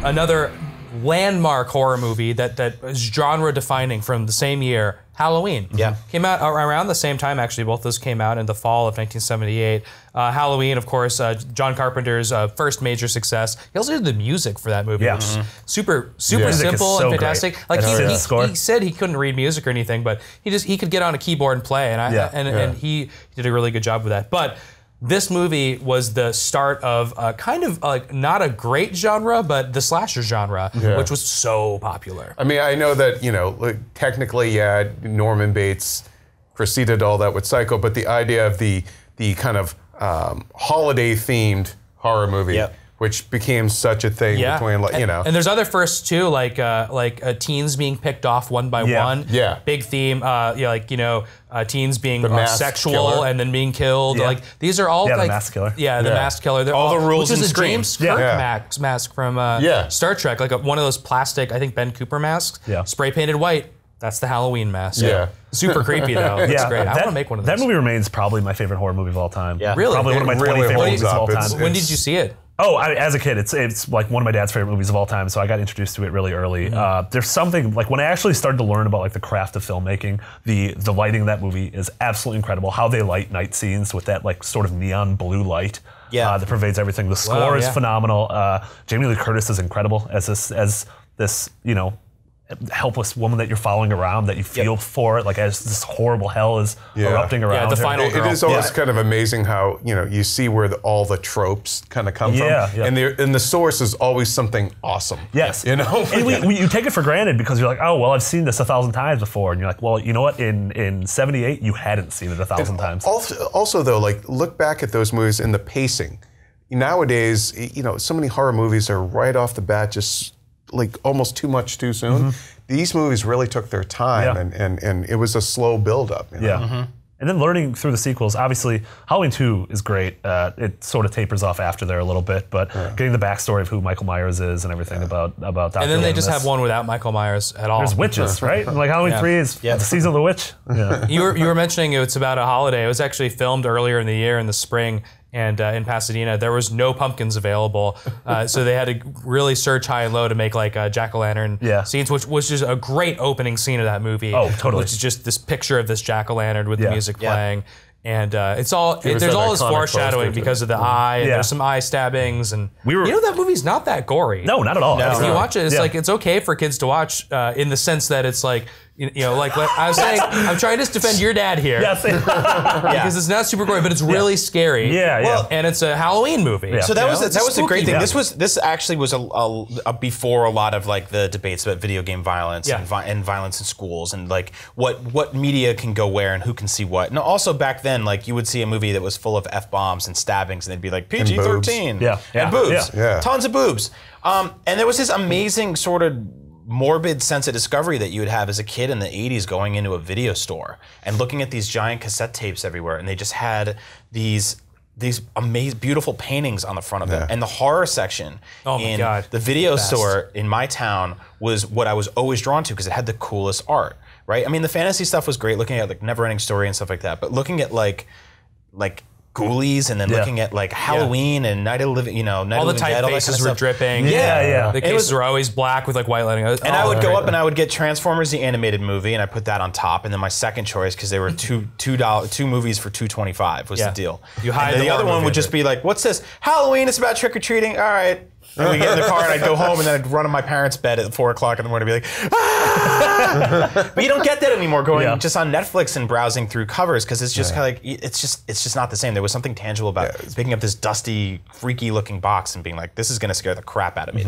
another landmark horror movie that is genre defining from the same year, Halloween. Yeah. Came out around the same time, actually. Both those came out in the fall of 1978. Halloween, of course, John Carpenter's first major success. He also did the music for that movie, which is super simple and fantastic. Great. Like he said he couldn't read music or anything, but he could get on a keyboard and play, and he did a really good job with that. But this movie was the start of kind of like not a great genre, but the slasher genre, which was so popular. I mean, I know that, like, technically, Norman Bates preceded all that with Psycho, but the idea of the kind of holiday-themed horror movie, which became such a thing between, like, And there's other firsts too, like teens being picked off one by one. Yeah. Big theme, teens being sexual killer. and then being killed. Like these are all the like masked killer. Yeah, the masked killer. They're all the rules which in is a Scream. James Kirk mask from Star Trek, like one of those plastic, I think Ben Cooper masks, spray painted white. That's the Halloween mask. Yeah. Super creepy though. It's great. I want to make one of those. That movie remains probably my favorite horror movie of all time. Yeah. Really? Probably one of my 20 favorite movies of all time. When did you see it? Oh, as a kid, it's like one of my dad's favorite movies of all time, so I got introduced to it really early. There's something, like when I actually started to learn about like the craft of filmmaking, the lighting in that movie is absolutely incredible. How they light night scenes with that like sort of neon blue light that pervades everything. The score is phenomenal. Jamie Lee Curtis is incredible as this helpless woman that you're following around, that you feel for, like as this horrible hell is erupting around the her. final It is always kind of amazing how you see where all the tropes kind of come from, and the source is always something awesome. Yes, and you take it for granted because you're like, oh well, I've seen this 1,000 times before, and you're like, well, you know what? In '78, you hadn't seen it 1,000 times. Also, though, like look back at those movies and the pacing. Nowadays, so many horror movies are right off the bat just like almost too much too soon. These movies really took their time, and it was a slow build-up. And then learning through the sequels, obviously, Halloween 2 is great. It sort of tapers off after there a little bit, but getting the backstory of who Michael Myers is and everything about Dr. And then they just Loomis. have one without Michael Myers at all. There's witches, right? And like Halloween 3 is the season of the witch. Yeah. You were mentioning it's about a holiday. It was actually filmed earlier in the year in the spring, and in Pasadena there was no pumpkins available, so they had to really search high and low to make like jack-o'-lantern scenes, which was just a great opening scene of that movie. Oh, totally. Which is just this picture of this jack-o'-lantern with the music playing. And there's all this foreshadowing because of the eye, and there's some eye stabbings, and that movie's not that gory. No, not at all. If you watch it, it's like it's okay for kids to watch in the sense that it's like like I was saying, I'm trying to defend your dad here. Because it's not super gory, but it's really scary. Well, and it's a Halloween movie. So that was a great thing. movie. This actually was a before a lot of like the debates about video game violence and violence in schools, and like what media can go where and who can see what. And also back then, like you would see a movie that was full of F-bombs and stabbings, and they'd be like PG-13 and boobs, tons of boobs. And there was this amazing sort of morbid sense of discovery that you would have as a kid in the 80s going into a video store and looking at these giant cassette tapes everywhere, and they just had these amazing, beautiful paintings on the front of them. And the horror section in the video store in my town was what I was always drawn to because it had the coolest art, right? I mean, the fantasy stuff was great, looking at like Neverending Story and stuff like that, but looking at like Ghoulies, and then looking at like Halloween and Night of the Living, Night all of the Living Dead, typefaces were dripping. The cases were always black with like white lighting. And I would go up and I would get Transformers the animated movie, and I put that on top, and then my second choice, because they were two movies for $2.25 was the deal. You hide the other one would just be like, what's this? Halloween, it's about trick or treating. All right. And we get in the car and I'd go home, and then I'd run on my parents' bed at 4 o'clock in the morning and be like, ah! But you don't get that anymore going just on Netflix and browsing through covers, because it's just kind of like, it's just not the same. There was something tangible about picking up this dusty, freaky looking box and being like, this is going to scare the crap out of me.